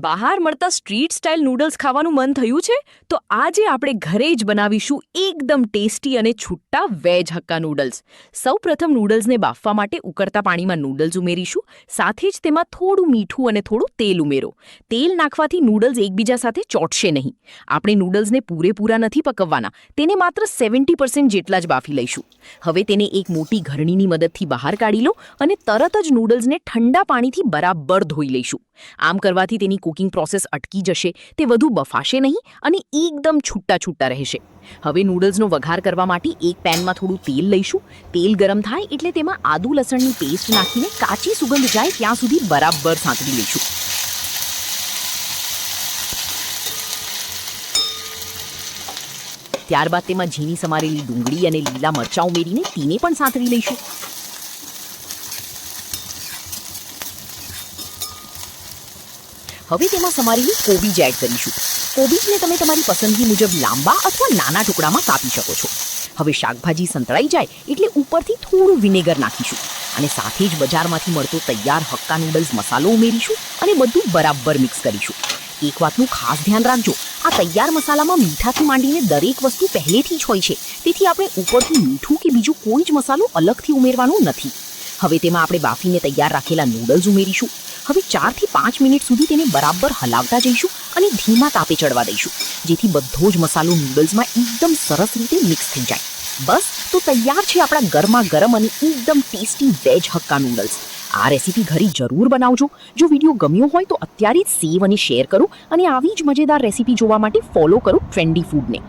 બહાર મળતા street style noodles ખાવાનું મન થયું છે? તો આજે આપણે ઘરે જ બનાવીશું એકદમ ટેસ્ટી અને છૂટા વેજ હક્કા નૂડલ્સ. સૌપ્રથમ નૂડલ્સને બાફવા માટે ઉકળતા પાણીમાં નૂડલ્સ ઉમેરીશું. સાથે જ તેમાં થોડું મીઠું અને થોડું તેલ ઉમેરો. તેલ નાખવાથી નૂડલ્સ એકબીજા સાથે ચોંટશે નહીં. આપણે નૂડલ્સને પૂરેપૂરા નથી પકવવાના, તેને માત્ર 70% જેટલા જ બાફી લઈશું. હવે તેને એક મોટી ઘરણીની મદદથી બહાર કાઢી લો અને તરત જ નૂડલ્સને ઠંડા પાણીથી બરાબર ધોઈ લઈશું. આમ કરવાથી તેની કુકિંગ પ્રોસેસ અટકી જશે, તે વધુ બફાશે નહીં અને એકદમ છૂટા છૂટા રહેશે. હવે નૂડલ્સનો વઘાર કરવા માટે એક પેનમાં થોડું તેલ લઈશું. તેલ ગરમ થાય એટલે તેમાં આદુ લસણની પેસ્ટ નાખીને કાચી સુગંધ જાય ત્યાં સુધી બરાબર સાંતળી લઈશું. ત્યારબાદ તેમાં ઝીણી સમારેલી ડુંગળી અને લીલા મરચાં ઉમેરીને તેને પણ સાંતળી લઈશું. હવે તેમાં સમારેલી કોબીજ એડ કરીશું. કોબીજને તમે તમારી પસંદગી મુજબ લાંબા અથવા નાના ટુકડામાં કાપી શકો છો. હવે શાકભાજી સંતળાઈ જાય એટલે ઉપરથી થોડું વિનેગર નાખીશું અને સાથે જ બજારમાંથી મળતો તૈયાર હક્કા નૂડલ્સ મસાલો ઉમેરીશું અને બધું બરાબર મિક્સ કરીશું. એક વાતનું ખાસ ધ્યાન રાખજો, આ તૈયાર મસાલામાં મીઠાથી માંડીને દરેક વસ્તુ પહેલેથી જ હોય છે, તેથી આપણે ઉપરથી મીઠું કે બીજું કોઈ જ મસાલો અલગથી ઉમેરવાનો નથી. હવે તેમાં આપણે બાફીને તૈયાર રાખેલા નૂડલ્સ ઉમેરીશું. હવે 4 થી 5 મિનિટ સુધી તેને બરાબર હલાવતા જઈશું અને ધીમા તાપે ચડવા દઈશું, જેથી બધો જ મસાલો નૂડલ્સમાં એકદમ સરસ રીતે મિક્સ થઈ જાય. બસ, તો તૈયાર છે આપણા ગરમા ગરમ અને એકદમ ટેસ્ટી વેજ હક્કા નૂડલ્સ. આ રેસીપી ઘરે જરૂર બનાવજો. જો વિડીયો ગમ્યો હોય તો અત્યારે જ સેવ અને શેર કરો અને આવી જ મજેદાર રેસીપી જોવા માટે ફોલો કરો ટ્રેન્ડી ફૂડને.